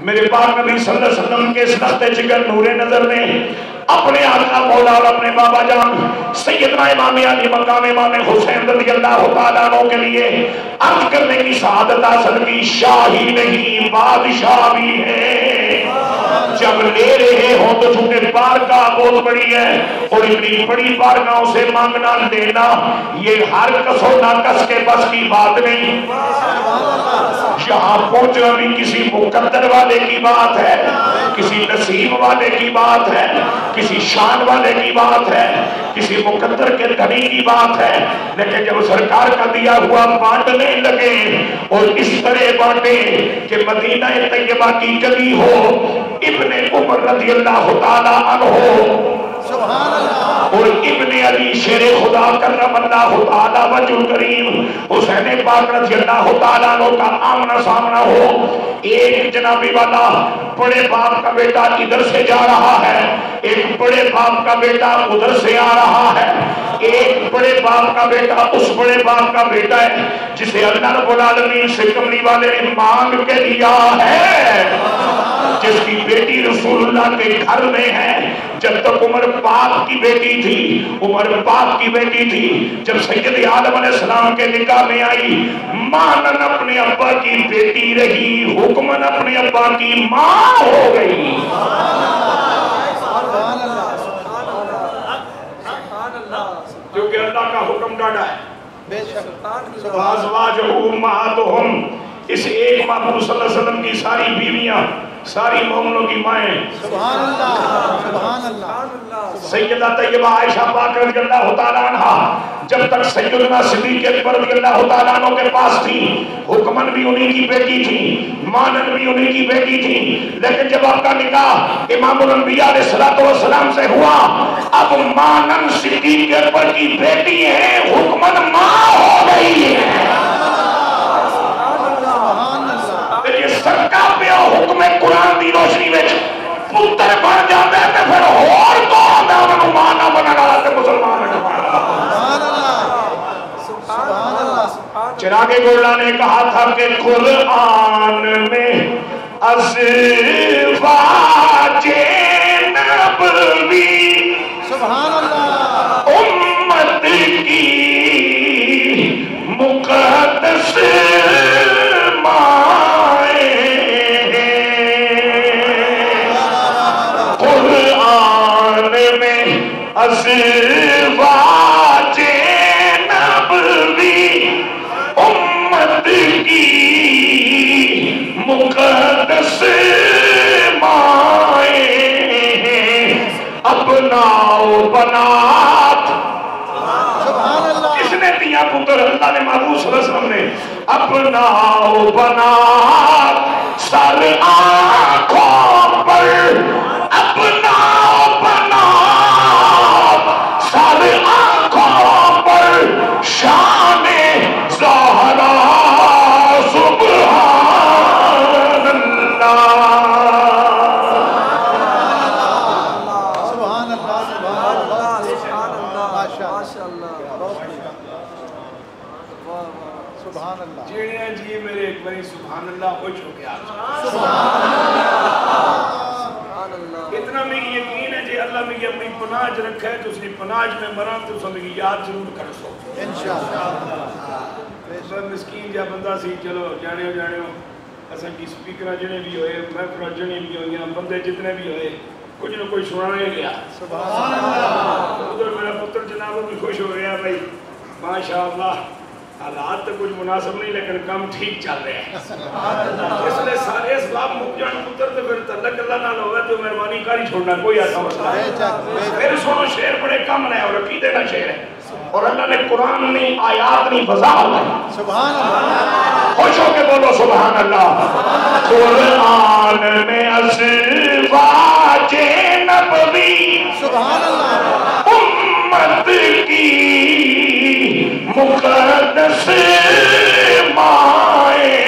میرے پاک نبی صلی اللہ علیہ وسلم کے سخت جگر نور نظر نے اپنے آقا مولا اور اپنے بابا جان سیدنا امام علی مقام امام حسین رضی اللہ تعالیٰ عنہ کے لیے عرض کرنے کی سعادت حاصل کی، شاہی نہیں بادشاہ بھی ہے۔ جب لے رہے ہو تو چونکہ بارگاہ بہت بڑی ہے اور اتنی بڑی بارگاہوں سے مانگنا لینا یہ ہر کس و ناکس کے بس کی بات نہیں۔ یہاں پہنچنا بھی کسی مقدر والے کی بات ہے، کسی نصیب والے کی بات ہے، کسی شان والے کی بات ہے، کسی مقدر کے دھنی کی بات ہے۔ لیکن جب سرکار کا دیا ہوا بانٹنے لگے اور اس طرح بانٹے کہ مدینہ طیبہ کی گلی ہو، ابن عمر رضی اللہ تعالیٰ عنہ سبحان اللہ اور ابن علی شیر خدا کرم اللہ تعالیٰ وجہ الکریم حسین پاک رضی اللہ تعالیٰ عنہ کا آمنا سامنا ہو، ایک جنابی والا بڑے باپ کا بیٹا ادھر سے جا رہا ہے، ایک بڑے باپ کا بیٹا ادھر سے آ رہا ہے، ایک بڑے باپ کا بیٹا اس بڑے باپ کا بیٹا ہے جسے اللہ رب العالمین سے کملی والے نے مانگ کے دیا ہے، جس کی بیٹی رسول اللہ کے گھر میں ہے۔ جب تک عمر پاک کی بیٹی تھی، عمر پاک کی بیٹی تھی، جب سید عالم علیہ السلام کے نکاح میں آئی، مانن اپنے ابا کی بیٹی رہی، حکمن اپنے ابا کی ماں ہو گئی۔ کیونکہ اللہ کا حکم ڈاڑا ہے، وَأَزْوَاجُهُ أُمَّهَاتُهُمْ، اس ایک محبوب صلی اللہ علیہ وسلم کی ساری بیویاں ساری مومنوں کی مائیں سبحان اللہ سبحان اللہ۔ سیدہ طیبہ عائشہ پاک رضی اللہ تعالیٰ عنہ جب تک سیدنا صدیق اکبر رضی اللہ تعالیٰ عنہ کے پاس تھی، حکمن بھی انہی کی بیٹی تھی، مانن بھی انہی کی بیٹی تھی، لیکن جب آپ کا نکاح امام الانبیاء علیہ السلام سے ہوا، اب مانن صدیق اکبر کی بیٹی ہے، حکمن ماں ہو گئی ہے۔ سرکا پہ حکم قرآن دی روشنی وچ پتر بن جاتا ہے پھر اور کون میں انہوں مانا بنانا تے مسلمان چراغ گولا نے کہا تھا کہ قرآن میں ازواج نبوی سبحان اللہ امت کی مقدس ازواج نبوی امت کی مقدس مائیں ابناء بنات کس نے دیا پتر؟ اللہ نے محبوب صلی اللہ علیہ وسلم نے ابناء بنات سر آنکھوں پر ابناء بنات سر آنکھوں پر شان زہرا سبحان اللہ سبحان اللہ سبحان اللہ ماشاءاللہ سبحان اللہ جیڑیاں جی میرے ایک باری سبحان اللہ خوش ہو گیا سبحان اللہ اتنا میں یقین ہے جی اللہ میں اپنی پناج رکھا ہے تو اس نے پناج میں مرام تو سمجھ یاد ضرور کر سو انشاءاللہ مسکین جا بندہ سی چلو جانے ہو اساں کی سپیکرہ جنے بھی ہوئے محفرہ جنے بھی ہوئے بندے جتنے بھی ہوئے کچھ نہ کوئی سنانے گیا سبحان اللہ ادھر میرا پتر جناب بھی خوش ہو گیا بھائی ماشاءاللہ حالات تو کچھ مناسب نہیں لیکن کم ٹھیک چل رہے ہیں اس لئے سارے اسباب مجھان پتر تو پھر تلک اللہ نہ ہوگا تو مہربانی کاری چھوڑنا کوئی ایسا مسئلہ ہے پھر سنو شعر بڑے کم نہ ہے اور عقیدے کا شعر ہے اور اللہ نے قرآن نہیں آیات نہیں وضاحت ہے سبحان اللہ خوش ہو کے بولو سبحان اللہ قرآن میں ازواج نبوی سبحان اللہ امت کی مقدس مائیں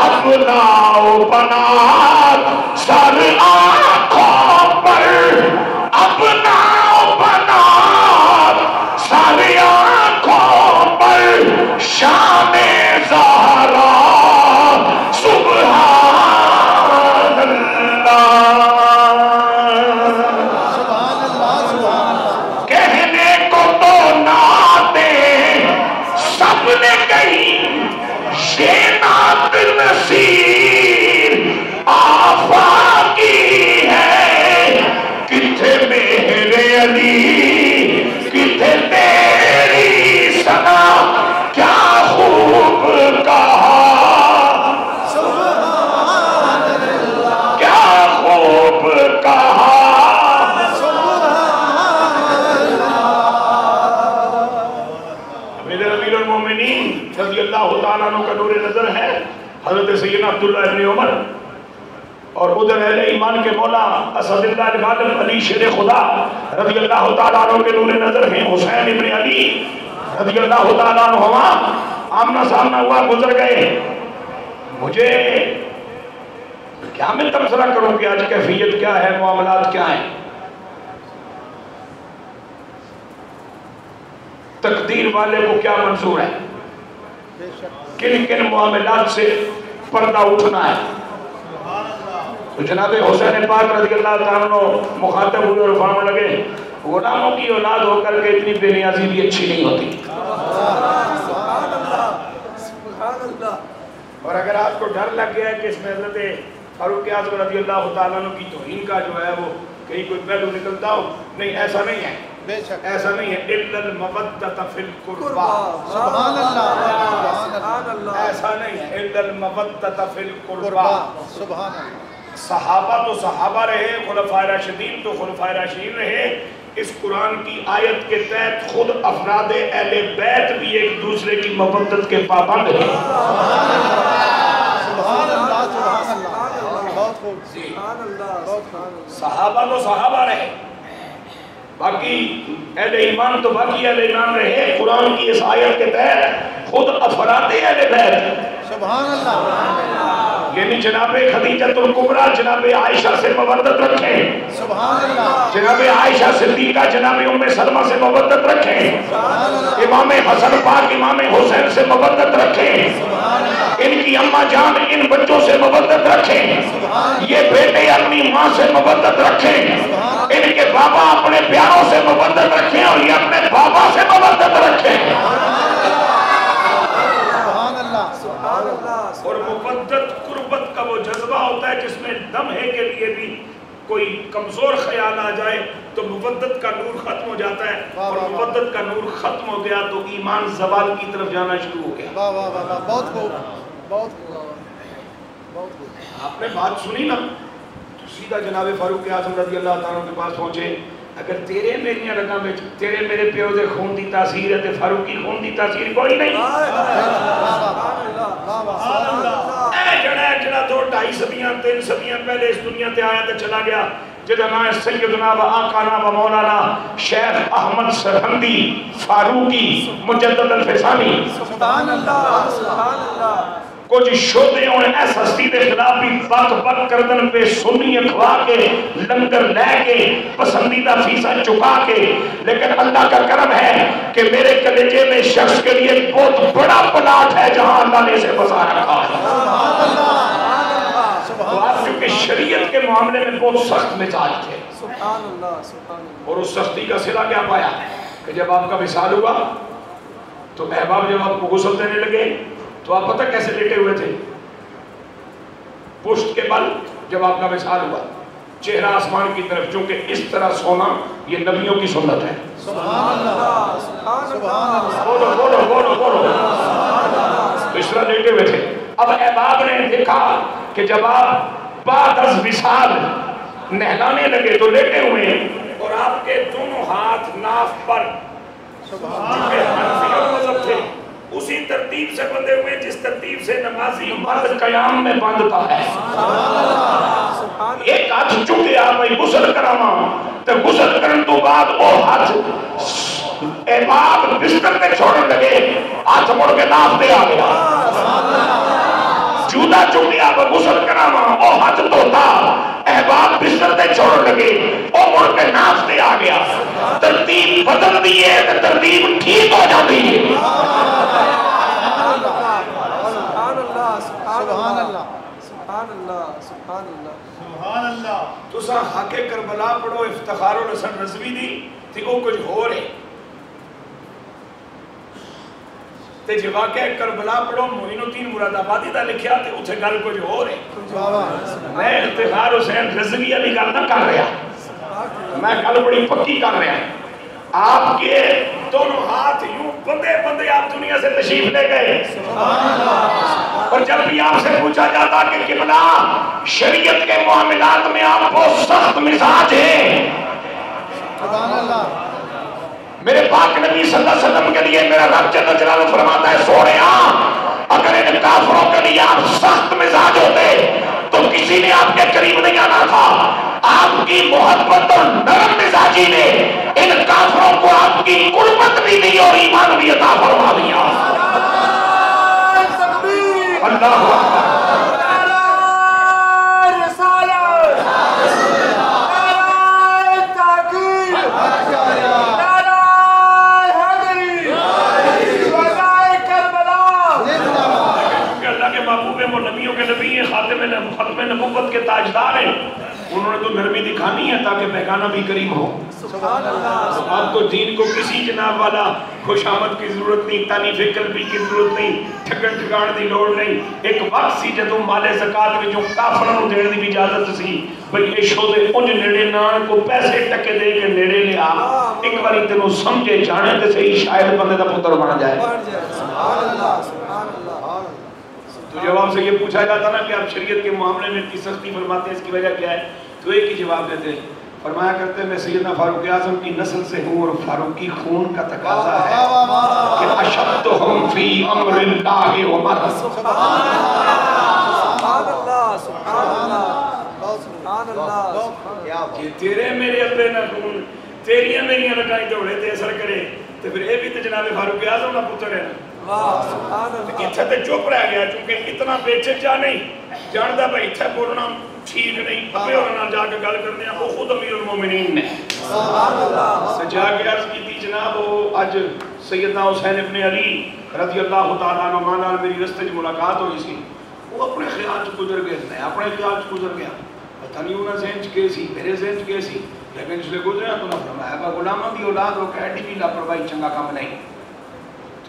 ابناء بنات سر آنکھوں پر ابناء بنات سر آنکھوں پر شان زہرا نصیر آفاقی ہے، کتھے مہر علی کتھے تیری ثنا، کیا خوب کہا کیا خوب کہا۔ امیر المومنین رضی اللہ تعالیٰ عنہ کا نور نظر ہے حضرت سیدنا عبداللہ ابن عمر، اور ادھر اہل ایمان کے مولا اسد اللہ غالب علی شیر خدا رضی اللہ تعالیٰ عنہ کے نور نظر ہیں حسین ابن علی رضی اللہ تعالیٰ عنہ، آمنا سامنا ہوا، گزر گئے۔ مجھے کیا میں تبصرہ کروں کہ آج کیفیت کیا ہے، معاملات کیا ہیں؟ تقدیر والے کو کیا منظور ہے، کن کن معاملات سے پردہ اٹھنا ہے۔ تو جناب حسین پاک رضی اللہ تعالیٰ عنہ مخاطب ہوئے اور فرمانے لگے غلاموں کی اولاد ہو کر کے اتنی بے نیازی بھی اچھی نہیں ہوتی۔ اور اگر آپ کو ڈر لگ گیا ہے کہ اس میں حضرت فاروق اعظم رضی اللہ تعالیٰ عنہ کی توہین کا جو ہے وہ کہیں کوئی پہلو نکلتا ہو، نہیں ایسا نہیں ہے، ایسا نہیں ہے۔ اِلَّا الْمَوَدَّةَ فِي الْقُرْبَى، سبحان اللہ، ایسا نہیں ہے، اِلَّا الْمَوَدَّةَ فِي الْقُرْبَى۔ سبحان اللہ۔ صحابہ تو صحابہ رہے، خلفائے راشدین تو خلفائے راشدین رہے، اس قرآن کی آیت کے تحت خود افراد اہل بیت بھی ایک دوسرے کی محبت کے پابند ہیں۔ سبحان اللہ، سبحان اللہ، بہت خوب، صحابہ تو صحابہ رہے، باقی اہل ایمان تو باقی اہل ایمان رہے، قرآن کی اس آیت کے تحت خود افراد اہل بیت۔ سبحان اللہ، یعنی جناب خدیجۃ الکبریٰ جناب عائشہ سے مودت رکھیں، سبحان اللہ، جناب عائشہ صدیقہ جناب ام سلمہ سے مودت رکھیں، امام حسن پاک امام حسین سے مودت رکھیں، ان کی اماں جان ان بچوں سے مودت رکھیں، یہ بیٹے اپنی ماں سے مودت رکھیں، ان کے بابا اپنے پیاروں سے مودت رکھیں، اور یہ اپنے بابا سے مودت رکھیں۔ اور مودت قربت کا وہ جذبہ ہوتا ہے جس میں لمحے کے لیے بھی کوئی کمزور خیال آ جائے تو مودت کا نور ختم ہو جاتا ہے، اور مودت کا نور ختم ہو گیا تو ایمان زوال کی طرف جانا شروع ہو گیا۔ واہ واہ واہ، بہت خوب، بہت خوب، بہت خوب۔ آپ نے بات سنی نا تو سیدھا جناب فاروق اعظم رضی اللہ تعالیٰ کے پاس پہنچے، اگر تیرے میری رگاں میں تیرے میرے پیو دے خون دی تاثیر ہے تے فاروقی خون دی تاثیر کوئی نہیں۔ جڑا دو ڈھائی صدیاں تین صدیاں پہلے اس دنیا تے آیا تے چلا گیا، جدا نام ہے سیدنا و آقانا و مولانا شیخ احمد سرہندی فاروقی مجدد الفسانی۔ سبحان اللہ، سبحان اللہ۔ کچھ شودے ہونے ایس ہستی دے خلاف بھی بک بک کردن پہ سنی اکھوا کے لنگر لے کے پسندیدہ فیصہ چکا کے، لیکن اللہ کا کرم ہے کہ میرے کلیجے میں شخص کے لیے بہت بڑا پلاٹ ہے جہاں اللہ نے اسے بسا رکھا ہے۔ تو آپ چونکہ شریعت کے معاملے میں بہت سخت مزاج تھے، اور اس سختی کا صلہ کیا پایا کہ جب آپ کا وصال ہوا تو احباب جب آپ کو غسل دینے لگے تو آپ پتہ کیسے لیٹے ہوئے تھے؟ پشت کے بل جب آپ کا وصال ہوا، چہرہ آسمان کی طرف، چونکہ اس طرح سونا یہ نبیوں کی سنت ہے۔ سبحان اللہ، سبحان اللہ، بولو بولو بولو بولو، اس طرح لیٹے ہوئے تھے۔ اب احباب نے دیکھا کہ جب آپ بعد از وصال نہلانے لگے تو لیٹے ہوئے ہیں، اور آپ کے دونوں ہاتھ ناف پر چونکہ حنفیوں مذہب تھے اسی ترتیب سے بندھے ہوئے جس ترتیب سے نمازی مرد قیام میں باندھتا ہے۔ ایک ہاتھ چکے آپ غسل کراما تو غسل کرن تو بعد وہ ہاتھ احباب بستر پہ چھوڑنے لگے، ہاتھ مڑ کے ناف دے آ گیا، جودا چکے آپ غسل کراما وہ ہاتھ دھوتا، احباب بستر پہ چھوڑنے لگے، وہ مڑ کے ناف دے آ گیا۔ ترتیب بدل دیئے تو ترتیب ٹھیک ہو جاتی ہے۔ سبحان اللہ، سبحان اللہ، سبحان اللہ، سبحان اللہ۔ تو سا حق کربلا پڑھو، افتخار و نصر رضوی دی تھی وہ کچھ ہو رہے تے جے واقعہ کربلا پڑھو معین الدین مراد آبادی دا لکھیا تے اتھے گل کچھ ہو رہے میں افتخار حسین رضوی علی گل نہ کر رہا میں گل بڑی پکی کر رہا آپ کے دونوں ہاتھ یوں بندے بندے آپ دنیا سے تشریف لے گئے اور جب بھی آپ سے پوچھا جاتا کہ قبلہ شریعت کے معاملات میں آپ کو سخت مزاج ہیں میرے پاک نبی صلی اللہ علیہ وسلم کے لیے میرا رب جل جلالہ فرماتا ہے سوڑیا اگر ان کافروں کے لیے آپ سخت مزاج ہوتے تو کسی نے آپ کے قریب نہیں آنا تھا آپ کی محبت اور نرم مزاجی نے ان کافروں کو آپ کی قربت بھی دی اور ایمان بھی عطا فرما دیا اللہ ختم نبوت کے تاجدار ہیں انہوں نے تو نرمی دکھانی ہے تاکہ بیگانہ بھی کریم ہو آپ کو دین کو کسی جناب والا خوش آمد کی ضرورت نہیں تانیف قلبی کی ضرورت نہیں ٹھگن ٹھگان دی لوڑ نہیں ایک وقت سی جدو مال زکاة میں جو کافروں دین دی اجازت سی بھئی اے شودے انج نیڑے نان کو پیسے ٹکے دے کے نیڑے لے آ ایک باری تنوں سمجھے جانے تے صحیح شاید بندے دا پتر بنا جائے تو جواب سے یہ پوچھا جاتا نا کہ آپ شریعت کے معاملے میں اتنی سختی فرماتے ہیں اس کی وجہ کیا ہے تو ایک ہی جواب دیتے ہیں فرمایا کرتے ہیں میں سیدنا فاروق اعظم کی نسل سے ہوں اور فاروقی خون کا تقاضا ہے کہ اشدہم فی امر اللہ عمر سبحان اللہ کہ تیرے میرے ابے نہ خون تیریاں میریاں لگائیں دوڑے تے اثر کرے تو پھر اے بھی تو جناب فاروق اعظم نہ پتر ہے اتھے تے چپ رہ گیا چونکہ اتنا بیچے جا نہیں جاندہ بھائی اتھے بولنا ٹھیک نہیں ابے ہونا جا کے گل کرنے ہیں وہ خود امیر المومنین نے سجا کے عرض کی تھی جناب وہ آج سیدنا حسین ابن علی رضی اللہ تعالیٰ عنہ مانا میری رستے جو ملاقات ہوئی سی وہ اپنے خیال سے گزر گئے تھے اپنے خیال سے گزر گیا پتہ نہیں انہیں ذہن کے سی میرے ذہن کے سی لیکن اس لئے گزرے تو نہ فرمایا با غلامہ دی اولاد ہو کہ ایڈی بھی لاپرواہی چنگا کام نہیں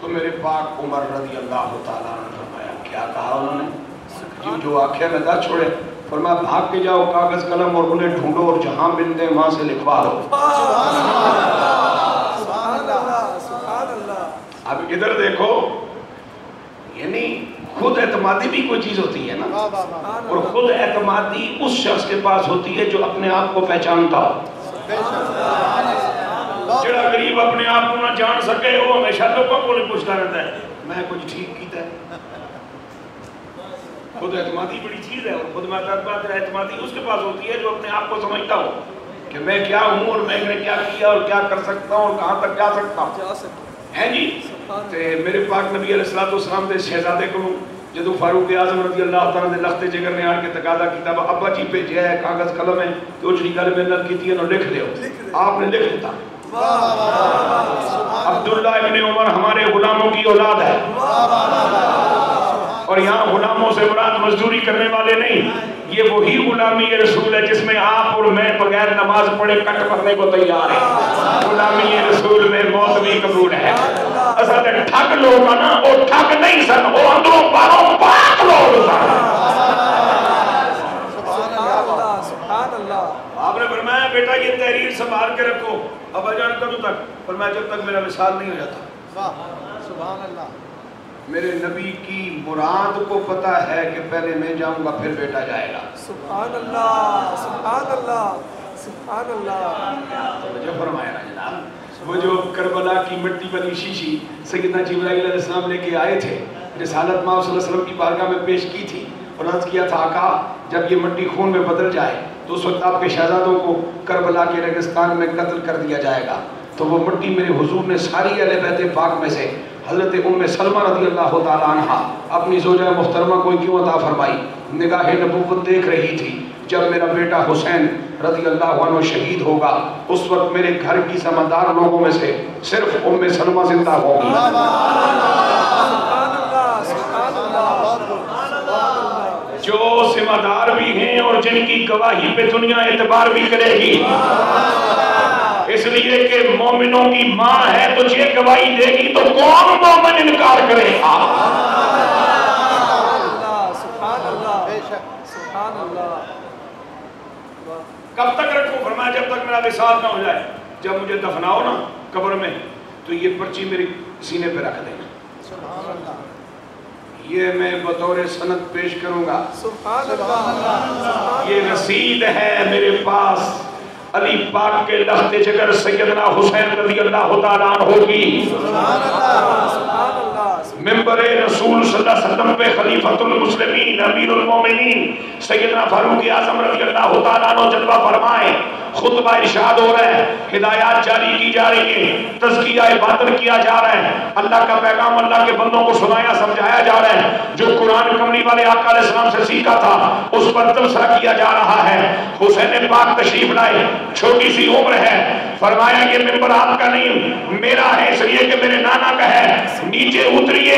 تو میرے پاک عمر رضی اللہ تعالیٰ عنہ فرمایا کیا کہا انہوں نے جو آنکھیں میں دا چھوڑے فرمایا بھاگ کے جاؤ کاغذ قلم اور انہیں ڈھونڈو اور جہاں مل دیں وہاں سے لکھوا دو اب ادھر دیکھو یعنی خود اعتمادی بھی کوئی چیز ہوتی ہے نا اور خود اعتمادی اس شخص کے پاس ہوتی ہے جو اپنے آپ کو پہچانتا ہو جڑا غریب اپنے آپ کو نہ جان سکے وہ ہمیشہ لوگوں کو نہیں پوچھتا رہتا ہے میں کچھ ٹھیک کیتا ہے خود اعتمادی بڑی چیز ہے اور خود اعتمادی اس کے پاس ہوتی ہے جو اپنے آپ کو سمجھتا ہو کہ میں کیا ہوں اور میں نے کیا کیا اور کیا کر سکتا ہوں اور کہاں تک جا سکتا ہوں ہے جی میرے پاک نبی علیہ السلام دے شہزادے کو جدو فاروق اعظم رضی اللہ تعالیٰ نے لخت جگر نے آن کے تقاضا کیتا ابا جی پہ جے ہے کاغذ قلم ہے تو جڑی گل میں نل کیتی ہے نو لکھ دیو آپ نے لکھ دیتا عبداللہ ابن عمر ہمارے غلاموں کی اولاد ہے اور یہاں غلاموں سے مراد مزدوری کرنے والے نہیں یہ وہی غلامی رسول ہے جس میں آپ اور میں بغیر نماز پڑھے کٹ پڑھنے کو تیار ہیں غلامی رسول میں موت بھی قبول ہے اصل ٹھگ لوگ نا وہ ٹھگ نہیں سن وہ اندروں باروں پاک لوگ سن آپ نے فرمایا بیٹا یہ تحریر سنبھال کے رکھو ابا جان کب تک فرمایا جب تک میرا وصال نہیں ہو جاتا سبحان اللہ میرے نبی کی مراد کو پتا ہے کہ پہلے میں جاؤں گا پھر بیٹا جائے گا سبحان اللہ سبحان اللہ سبحان اللہ جو فرمایا نا جناب وہ جو کربلا کی مٹی والی شیشی سیدنا جبرائیل علیہ السلام لے کے آئے تھے رسالت ماں صلی اللہ علیہ وسلم کی بارگاہ میں پیش کی تھی اور عرض کیا تھا آقا جب یہ مٹی خون میں بدل جائے تو اس وقت آپ کے شہزادوں کو کربلا کے ریگستان میں قتل کر دیا جائے گا تو وہ مٹی میرے حضور نے ساری اہل بیت پاک میں سے حضرت ام سلمہ رضی اللہ تعالیٰ عنہ اپنی زوجہ محترمہ کو کیوں عطا فرمائی نگاہ نبوت دیکھ رہی تھی جب میرا بیٹا حسین رضی اللہ عنہ شہید ہوگا اس وقت میرے گھر کی سمندار لوگوں میں سے صرف ام سلمہ زندہ ہوگی جو ذمہ دار بھی ہیں اور جن کی گواہی پہ دنیا اعتبار بھی کرے گی اس لیے کہ مومنوں کی ماں ہے تو یہ گواہی دے گی تو کون مومن انکار کرے گا؟ سبحان اللہ سبحان اللہ۔ کب تک رکھوں؟ فرمایا جب تک میرا وصال نہ ہو جائے۔ جب مجھے دفناؤ نا قبر میں تو یہ پرچی میری سینے پہ رکھ دینا، یہ میں بطور سند پیش کروں گا۔ سبحان اللہ۔ یہ رسید ہے میرے پاس علی پاک کے لخت جگر سیدنا حسین رضی اللہ تعالیٰ عنہ کی ممبر رسول صلی اللہ علیہ وسلم پہ خلیفۃ المسلمین امیر المومنین سیدنا فاروق اعظم رضی اللہ تعالیٰ عنہ جلوہ فرمائے، خطبہ ارشاد ہو رہا ہے، ہدایات جاری کی جا رہی ہیں، تزکیہ باطن کیا جا رہا ہے، اللہ کا پیغام اللہ کے بندوں کو سنایا سمجھایا جا رہا ہے، جو قرآن کملی والے آقا علیہ السلام سے سیکھا تھا اس پر تبصرہ کیا جا رہا ہے۔ حسین پاک تشریف لائے، چھوٹی سی عمر ہے، فرمایا یہ ممبر آپ کا نہیں میرا ہے، اس لیے کہ میرے نانا کا ہے، نیچے اتریے۔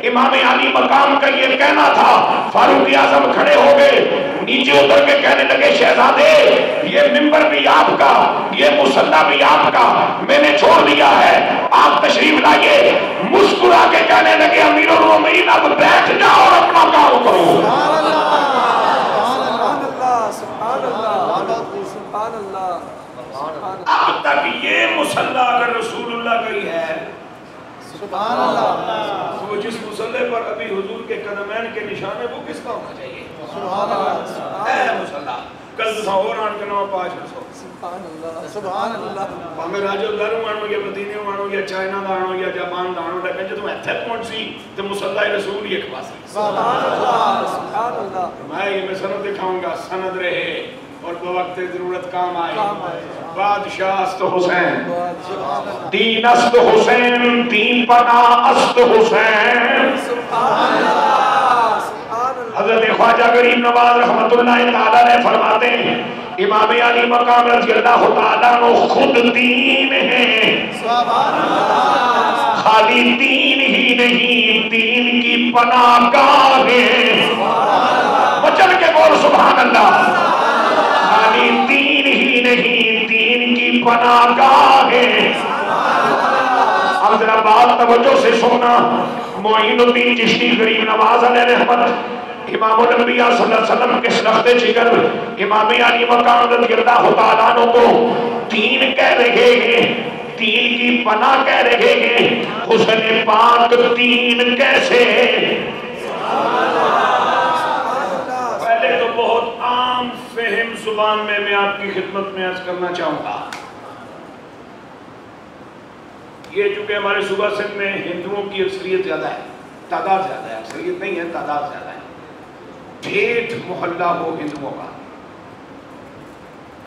امام علی مقام کا یہ کہنا تھا، فاروق اعظم کھڑے ہو گئے، نیچے اتر کے کہنے لگے شہزادے یہ ممبر بھی آپ کا، یہ مصلی بھی آپ کا، میں نے چھوڑ دیا ہے، آپ تشریف لائیے۔ مسکرا کے کہنے لگے امیر المومنین اب بیٹھ جاؤ اور اپنا کام کرو۔ اب تک یہ مصلی اگر رسول اللہ کا ہی ہے، سبحان اللہ، وہ جس مصلی پر ابھی حضور کے قدمین کے نشان ہے وہ کس کا ہونا چاہیے؟ سبحان اللہ، اے مصلی کل تسا اور آن کے نو پاش رسو، سبحان اللہ، سبحان اللہ۔ ہمیں راجو اللہ رو آنو یا مدینے آنو یا چائنا دا آنو یا جاپان دا آنو، لیکن جب ایتھے پہنچ سی تو مصلی رسول ایک پاس ہے۔ سبحان اللہ، سبحان اللہ۔ میں یہ سند دکھاؤں گا، سند رہے اور بوقت ضرورت کام آئے۔ بادشاہ است حسین، دین است حسین، دین پنا است حسین۔ حضرت خواجہ غریب نواز رحمت اللہ تعالیٰ نے فرماتے ہیں امام علی مقام رضی اللہ تعالیٰ عنہ خود دین ہے، خالی دین ہی نہیں دین کی پناہ گاہ ہے۔ بچل کے بول سبحان اللہ، خالی دین ہی نہیں دین کی پناہ گاہ ہے۔ اب ذرا بات توجہ سے سننا، معین الدین چشتی غریب نواز علیہ رحمت امام الانبیاء صلی اللہ علیہ وسلم کے سلخت جگر امام علی مقام رضی اللہ تعالیٰ عنہ کو دین کہہ رہے ہیں، دین کی پناہ کہہ رہے ہیں۔ حسین پاک دین کیسے؟ پہلے تو بہت عام فہم زبان میں آپ کی خدمت میں عرض کرنا چاہوں گا، یہ چونکہ ہمارے صوبہ سندھ میں ہندوؤں کی اکثریت زیادہ ہے، تعداد زیادہ ہے، اکثریت نہیں ہے تعداد زیادہ ہے۔ ٹھیٹھ محلہ ہو ہندوؤں کا،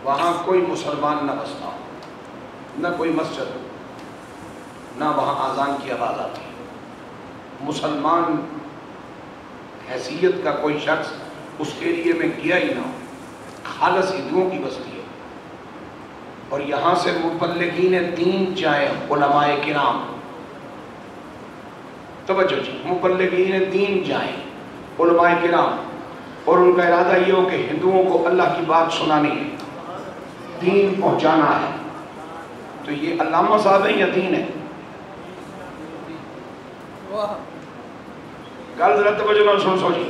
وہاں کوئی مسلمان نہ بستا ہو، نہ کوئی مسجد ہو، نہ وہاں آذان کی آواز آتی ہے، مسلمان حیثیت کا کوئی شخص اس ایریے میں گیا ہی نہ ہو، خالص ہندوؤں کی بستی ہے۔ اور یہاں سے مبلغین دین جائیں، علماء کرام، توجہ جی، مبلغین دین جائیں، علماء کرام، اور ان کا ارادہ یہ ہو کہ ہندوؤں کو اللہ کی بات سنانی ہے، دین پہنچانا ہے، تو یہ علامہ صاحب ہیں یا دین ہے؟ گل ذرا توجہ نہ سن سو جی،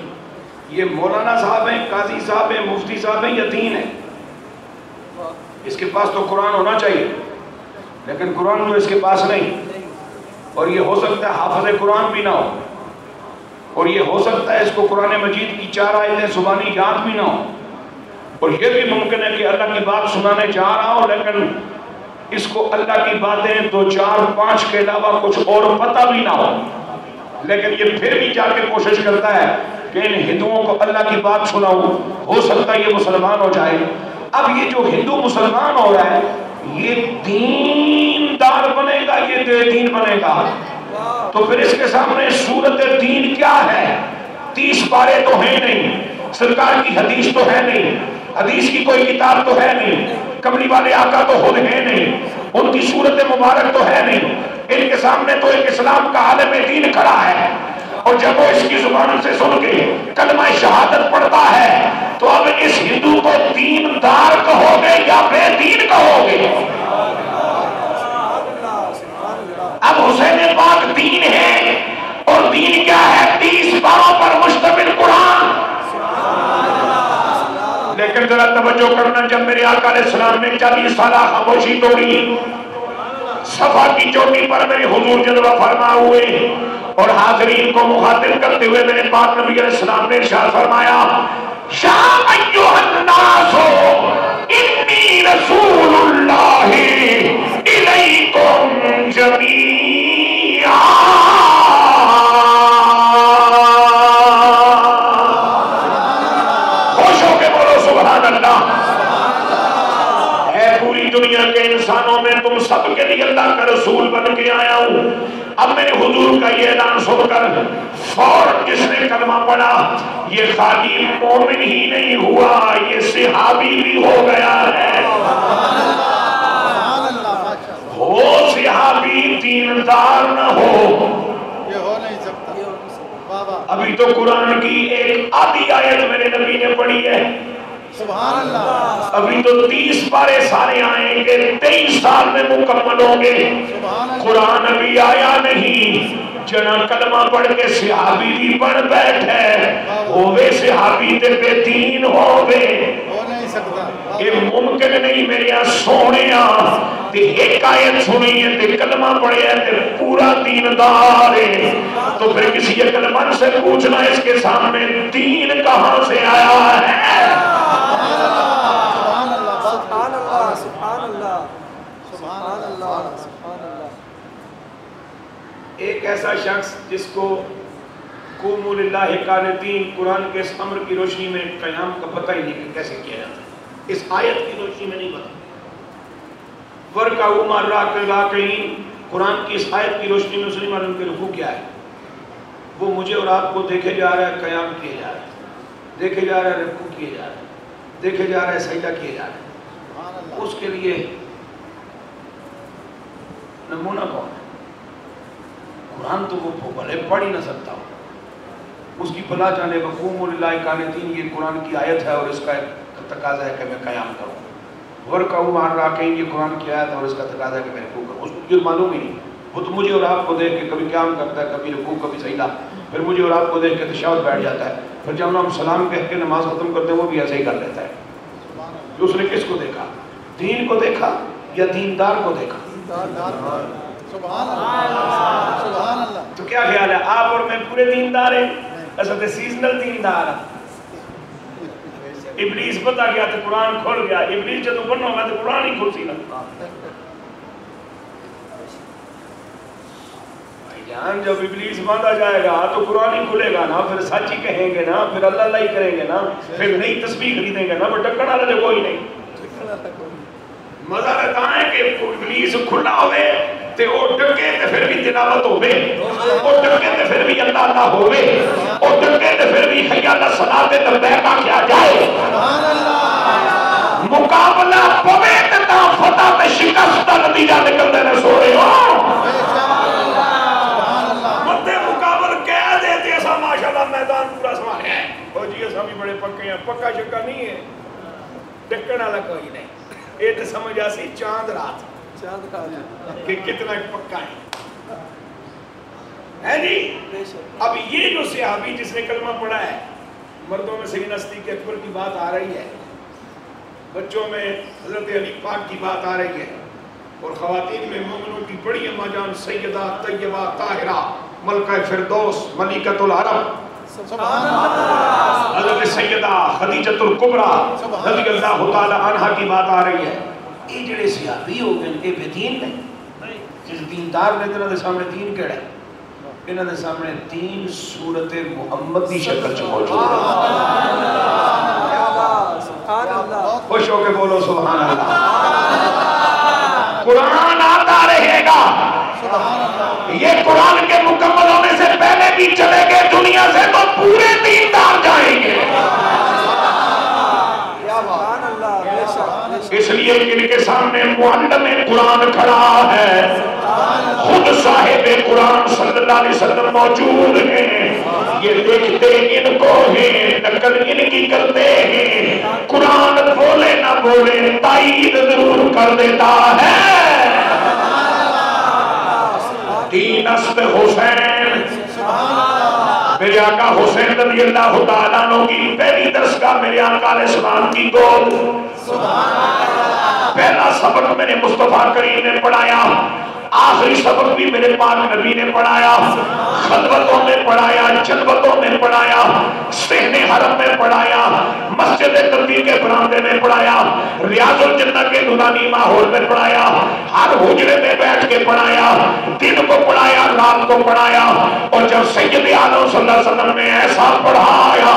یہ مولانا صاحب ہیں، قاضی صاحب ہیں، مفتی صاحب ہیں یا دین ہے؟ اس کے پاس تو قرآن ہونا چاہیے، لیکن قرآن تو اس کے پاس نہیں، اور یہ ہو سکتا ہے حافظ قرآن بھی نہ ہو، اور یہ ہو سکتا ہے اس کو قرآن مجید کی 4 آیتیں زبانی یاد بھی نہ ہو، اور یہ بھی ممکن ہے کہ اللہ کی بات سنانے جا رہا ہو لیکن اس کو اللہ کی باتیں 2 4 5 کے علاوہ کچھ اور پتہ بھی نہ ہو، لیکن یہ پھر بھی جا کے کوشش کرتا ہے کہ ان ہندوؤں کو اللہ کی بات سناؤں، ہو سکتا ہے یہ مسلمان ہو جائے۔ اب یہ جو ہندو مسلمان ہو رہا ہے یہ دیندار بنے گا، یہ بے دین بنے گا، تو پھر اس کے سامنے صورت دین کیا ہے؟ 30 پارے تو ہیں نہیں، سرکار کی حدیث تو ہے نہیں، حدیث کی کوئی کتاب تو ہے نہیں، کملی والے آقا تو خود ہے نہیں، ان کی صورت مبارک تو ہے نہیں، ان کے سامنے تو ایک اسلام کا عالم دین کھڑا ہے، اور جب وہ اس کی زبان سے سن کے کلمہ شہادت پڑھتا ہے تو اب اس ہندو کو دیندار کہو گے یا بے دین کہو گے؟ ذرا توجہ کرنا، جب میرے آقا علیہ السلام نے 40 سالہ خاموشی توڑی، صفا کی چوٹی پر میرے حضور جلوہ فرما ہوئے اور حاضرین کو مخاطب کرتے ہوئے میرے پاک نبی علیہ السلام نے ارشاد فرمایا، یا ایھا الناس انی رسول اللہ الیکم جمیعا۔ خوش ہو کے بولو سبحان اللہ۔ اے پوری دنیا کے انسانوں میں تم سب کے لیے اللہ کا رسول بن کے آیا ہوں۔ اب میرے حضور کا یہ اعلان سن کر فوراً جس نے کلمہ پڑھا، یہ خالی مومن ہی نہیں ہوا، یہ صحابی بھی ہو گیا ہے۔ ہو صحابی دیندار نہ ہو، یہ ہو نہیں سکتا۔ ابھی تو قرآن کی ایک آدھی آیت میرے نبی نے پڑھی ہے، سبحان اللہ۔ ابھی تو 30 پارے سارے آئیں گے، 23 سال میں مکمل ہوں گے، قرآن ابھی آیا نہیں۔ جنا کلمہ پڑھ کے صحابی بھی بن بیٹھے، ہووے صحابی تے بے دین ہووے، ہو نہیں سکتا۔ یہ ممکن نہیں میرے سونیا۔ تے ایک آیت سنی ہے تے کلمہ پڑھے ہے تے پورا دیندار ہے، تو پھر کسی عقل مند سے پوچھنا اس کے سامنے دین کہاں سے آیا ہے؟ سبحان اللہ سبحان اللہ سبحان اللہ سبحان اللہ۔ ایک ایسا شخص جس کو قوموا للہ قانتین قرآن کے اس امر کی روشنی میں قیام کا پتہ ہی نہیں کہ کیسے کیا جاتا ہے، اس آیت کی روشنی میں نہیں پتہ۔ ورکعوا مع الراکعین قرآن کی اس آیت کی روشنی میں اسے نہیں معلوم کہ رکوع کیا ہے۔ وہ مجھے اور آپ کو دیکھے جا رہا ہے، قیام کیے جا رہا ہے، دیکھے جا رہا ہے، رکوع کیے جا رہا ہے، دیکھے جا رہا ہے، سجدہ کیے جا رہا ہے۔ اس کے لیے نمونہ کون ہے؟ قرآن تو وہ بھلے پڑھ ہی نہ سکتا ہو، اس کی بلا جانے وقوموا للہ قانتین یہ قرآن کی آیت ہے اور اس کا ایک تقاضا ہے کہ میں قیام کروں۔ ورکعوا مع الراکعین یہ قرآن کی آیت ہے اور اس کا تقاضا ہے کہ میں رکوع کروں۔ اس کو یہ معلوم ہی نہیں، وہ تو مجھے اور آپ کو دیکھ کے کبھی قیام کرتا ہے، کبھی رکوع، کبھی سجدہ، پھر مجھے اور آپ کو دیکھ کے تشہد بیٹھ جاتا ہے، پھر جب ہم سلام کہہ کے نماز ختم کرتے ہیں وہ بھی ایسے ہی کر لیتا ہے۔ تو اس نے کس کو دیکھا؟ دین کو دیکھا یا دیندار کو دیکھا؟ سبحان اللہ سبحان اللہ۔ تو کیا خیال ہے آپ اور میں پورے دیندار ہیں؟ ایسا تو سیزنل دیندار ہے۔ ابلیس پتا گیا تو قرآن کھول گیا، ابلیس جب بنو میں تو قرآن ہی کھل سی نا۔ بھائی جان جب ابلیس باندھا جائے گا تو قرآن ہی کھلے گا نا، پھر سچ ہی کہیں گے نا، پھر اللہ اللہ ہی کریں گے نا، پھر نئی تسبیح خریدیں گے نا، پھر ڈکن والا جو کوئی نہیں۔ مزہ رہتا ہے کہ ابلیس کھلا ہوئے تے او ڈکے تے پھر بھی تلاوت ہوئے، او ڈکے تے پھر بھی اللہ اللہ ہوئے، او ڈکے تے پھر بھی حی علی الصلاۃ تے بیعہ کیا جائے۔ مقابلہ پوے تے تا فتح تے شکست دا نتیجہ نکلدے نے سوڑے ہو۔ مدے مقابل کہہ دیتے ایسا ماشاءاللہ میدان پورا سنبھالیا ہے، او جی ایسا بھی بڑے پکے ہیں، پکا شکا نہیں ہے، ڈکن والا کوئی نہیں۔ یہ تو سمجھ آسی چاند رات کہ کتنا پکا ہے جی۔ اب یہ جو صحابی جس نے کلمہ پڑھا ہے، مردوں میں سیدنا صدیق اکبر کی بات آ رہی ہے، بچوں میں حضرت علی پاک کی بات آ رہی ہے، اور خواتین میں مومنوں کی بڑی اماں جان سیدہ طیبہ طاہرہ ملکہ فردوس ملکۃ العرب حضرت سیدہ خدیجۃ الکبریٰ رضی اللہ تعالی عنہ کی بات آ رہی ہے۔ یہ جڑے صحابی ہو گئے یہ بے دین نہیں، جس دیندار نے انہاں دے سامنے دین کیڑا ہے؟ انہاں دے سامنے دین صورت محمد دی شکل چ موجود ہے۔ سبحان اللہ۔ خوش ہو کے بولو سبحان اللہ۔ قرآن آتا رہے گا، یہ قرآن کے مکمل ہونے سے پہلے بھی چلے گئے دنیا سے تو پورے دیندار جائیں گے۔ اس لیے ان کے سامنے معلم قرآن کھڑا ہے، خود صاحب قرآن صلی اللہ علیہ وسلم موجود ہیں، یہ دیکھتے ان کو ہیں، نقل ان کی کرتے ہیں، قرآن بولے نہ بولے تائید ضرور کر دیتا ہے۔ دین است حسین بے میرے آقا حسین رضی اللہ تعالیٰ عنہ کی پہلی درسگاہ میرے آقا علیہ السلام کی گود. پہلا سبق میرے مصطفیٰ کریم نے پڑھایا, آخری سبق بھی میرے پاک نبی نے پڑھایا, خلوتوں میں پڑھایا, جلوتوں میں پڑھایا, صحن حرم میں پڑھایا, مسجد نبوی کے برآمدے میں پڑھایا, ریاض الجنہ کے نورانی ماحول میں پڑھایا, ہر حجرے میں بیٹھ کے پڑھایا, دن کو پڑھایا, رات کو پڑھایا. اور جب سید عالم صلی اللہ علیہ وسلم نے ایسا پڑھایا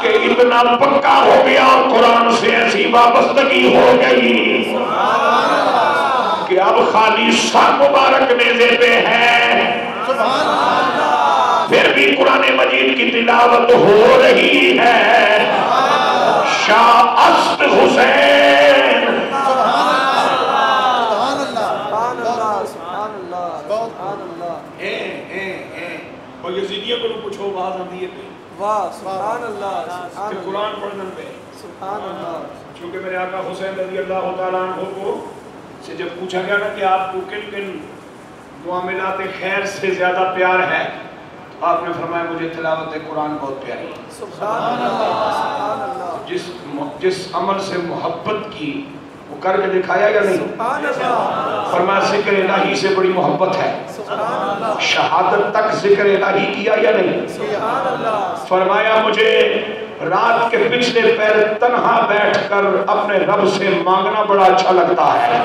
کہ اتنا پکا ہو گیا, قرآن سے ایسی وابستگی ہو گئی کہ اب خالی سر مبارک نیزے پہ ہے, پھر بھی قرآن مجید کی تلاوت ہو رہی ہے. شاہ است حسین, اور یزیدیوں کو پوچھو باز آتی ہے واہ سبحان اللہ کہ قرآن پڑھنے پہ سبحان اللہ. چونکہ میرے آقا حسین رضی اللہ تعالیٰ عنہ کو سے جب پوچھا گیا نا کہ آپ کو کن کن معاملات خیر سے زیادہ پیار ہے, تو آپ نے فرمایا مجھے تلاوت قرآن بہت پیاری ہے. سبحان اللہ سبحان اللہ. جس عمل سے محبت کی وہ کر کے دکھایا یا نہیں؟ سبحان اللہ. فرمایا ذکر الہی سے بڑی محبت ہے. سبحان اللہ. شہادت تک ذکر الہی کیا یا نہیں؟ سبحان اللہ. فرمایا مجھے رات کے پچھلے پیر تنہا بیٹھ کر اپنے رب سے مانگنا بڑا اچھا لگتا ہے.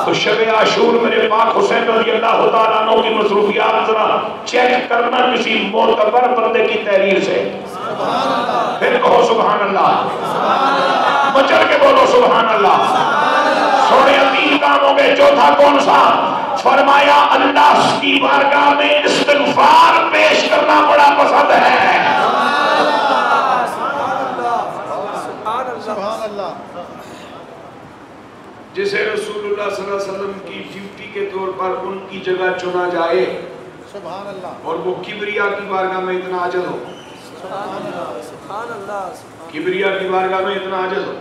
تو شب عاشور میرے پاک حسین رضی اللہ تعالیٰ عنہ کی مصروفیات ذرا چیک کرنا کسی معتبر بندے کی تحریر سے. پھر کہو سبحان اللہ, مچل کے بولو سبحان اللہ. سوڑے 3 کام ہو گئے, چوتھا کون سا؟ فرمایا اللہ کی بارگاہ میں استغفار پیش کرنا بڑا پسند ہے. سبحان اللہ. جسے رسول اللہ صلی اللہ علیہ وسلم کی ڈیوٹی کے طور پر ان کی جگہ چنا جائے سبحان اللہ. اور وہ کبریا کی بارگاہ میں اتنا عاجز ہو, سبحان اللہ سبحان اللہ. کبریا کی بارگاہ میں اتنا عاجز ہو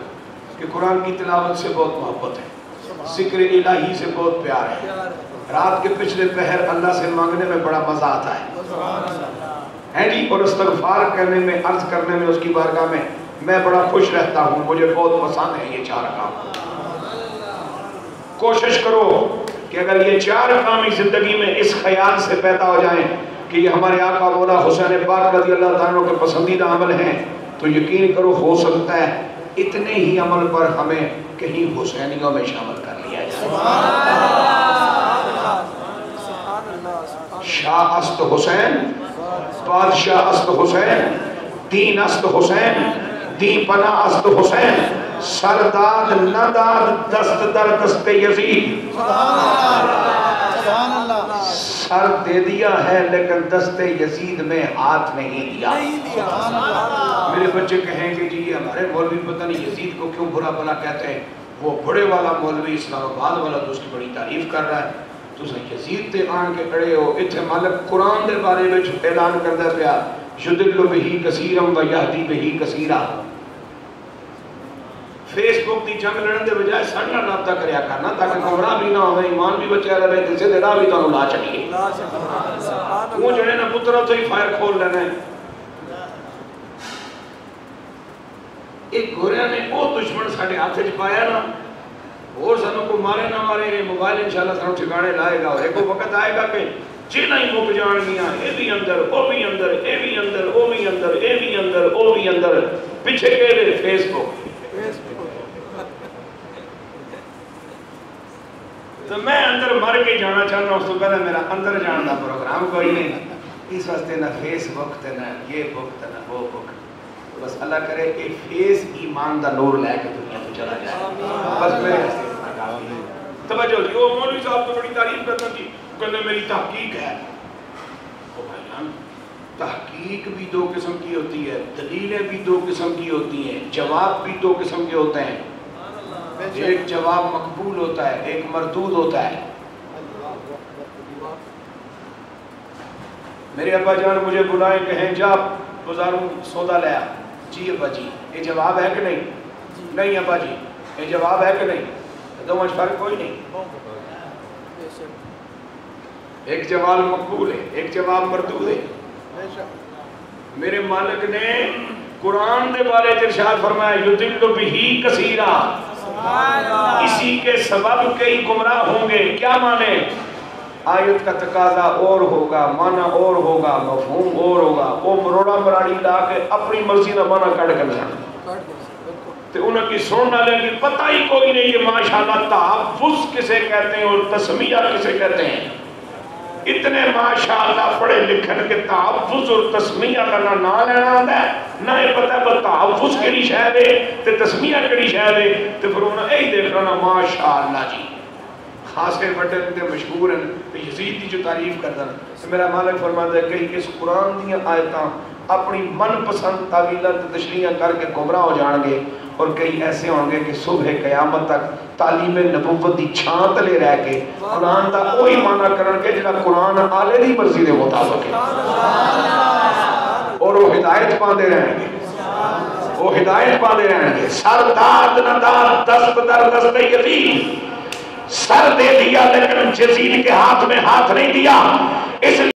کہ قرآن کی تلاوت سے بہت محبت ہے, ذکر الہی سے بہت پیار ہے, رات کے پچھلے پہر اللہ سے مانگنے میں بڑا مزہ آتا ہے جی, اور استغفار کرنے میں, عرض کرنے میں اس کی بارگاہ میں میں بڑا خوش رہتا ہوں. مجھے بہت پسند ہے یہ 4 کام. کوشش کرو کہ اگر یہ 4 کام اس زندگی میں اس خیال سے پیدا ہو جائیں کہ یہ ہمارے آقا مولا حسین پاک رضی اللہ تعالیٰ کے پسندیدہ عمل ہیں, تو یقین کرو ہو سکتا ہے اتنے ہی عمل پر ہمیں کہیں حسینیوں میں شامل کر لیا جائے. شاہ است حسین, بادشاہ است حسین, دین است حسین, دی پناہ است حسین, سرداد نداد دست در دست یزید. سبحان اللہ. سر دے دیا ہے لیکن دست یزید میں ہاتھ نہیں دیا. میرے بچے کہیں گے جی ہمارے مولوی پتہ نہیں یزید کو کیوں برا بلا کہتے ہیں, وہ بڑے والا مولوی اسلام آباد والا تو اس کی بڑی تعریف کر رہا ہے, تو یزید تے آن کے کھڑے ہو اتھے مالک قرآن دے بارے میں اعلان کردہ پیا یضل بہ کثیرا و یہدی بہ کثیرا. فیس بک دی جنگ لڑن دے بجائے ساڈے نال رابطہ کریا کرنا تاکہ گمراہ بھی نہ ہوے, ایمان بھی بچیا رہے, کسے دے راہ بھی تانوں لا چڑیے. وہ جڑے نا پتر اتھے ہی فائر کھول لینا ہے. ایک گھوڑیاں نے وہ دشمن ساڈے ہاتھ وچ پایا نا, اور سانوں کو مارے نہ مارے موبائل انشاءاللہ سانوں ٹھکانے لائے گا, اور ایک وقت آئے گا کہ جنہیں ہی مک جان گیا, اے بھی اندر, او بھی اندر, اے بھی اندر, او بھی اندر, اے بھی اندر, او بھی اندر, پیچھے کے فیس بک. تو میں اندر مر کے جانا چاہنا, اس تو پہلے میرا اندر جان دا پروگرام کوئی نہیں. اس واسطے نہ فیس بک تے نہ یہ بک تے نہ وہ بک. بس اللہ کرے کہ فیس ایمان دا نور لے کے دنیا کو چلا جائے. بس میرے ہستے اتنا کافی ہے. توجہ جی, وہ مولوی صاحب تو بڑی تعریف کرتا جی, کہتے میری تحقیق ہے. او بھائی جان, تحقیق بھی 2 قسم کی ہوتی ہے, دلیلیں بھی 2 قسم کی ہوتی ہیں, جواب بھی 2 قسم کے ہوتے ہیں. ایک جواب مقبول ہوتا ہے, ایک مردود ہوتا ہے. میرے ابا جان مجھے بلائیں کہیں جا بازاروں سودا لیا, جی ابا جی یہ جواب ہے کہ نہیں؟ نہیں ابا جی یہ جواب ہے کہ نہیں؟ دو مجھ فرق کوئی نہیں. ایک جواب مقبول ہے، ایک جواب مردود ہے۔ میرے مالک نے قرآن دے بارے ارشاد فرمایا یضل بہ کثیرا، اسی کے سبب کئی گمراہ ہوں گے۔ کیا مانے؟ آیت کا تقاضا اور ہوگا، معنی اور ہوگا، مفہوم اور ہوگا، وہ مروڑا مراڑی لا کے اپنی مرضی نہ معنی کٹ کر جانا تو انہوں کی سننا لے کہ پتہ ہی کوئی نہیں یہ ماشاءاللہ تحفظ کسے کہتے ہیں اور تسمیہ کسے کہتے ہیں۔ اتنے ماشاءاللہ پڑھے لکھن کے تحفظ اور تسمیہ کا نہ لینا آتا ہے، نہ یہ پتہ ہے تحفظ کیڑی شاید ہے تے تسمیہ کیڑی شاید ہے، تو پھر انہوں نے یہی دیکھ رہا ماشاءاللہ جی خاصے بڑے تے مشہور ہیں تو یزید کی جو تعریف کرتا ہے تو میرا مالک فرماتا ہے کہ اس قرآن دیاں آیتاں اپنی من پسند تعویلات تشریح کر کے گمراہ ہو جان گے، اور کئی ایسے ہوں گے کہ صبح قیامت تک تعلیم نبوت دی چھان تلے رہ کے قرآن دا کوئی معنی کرن کے جڑا قرآن آلے دی مرضی دے مطابق ہے، اور وہ ہدایت پاندے رہیں گے، وہ ہدایت پاندے رہیں گے۔ سر داد نہ داد دست در دست یزید، سر دے دیا لیکن یزید کے ہاتھ میں ہاتھ نہیں دیا، اس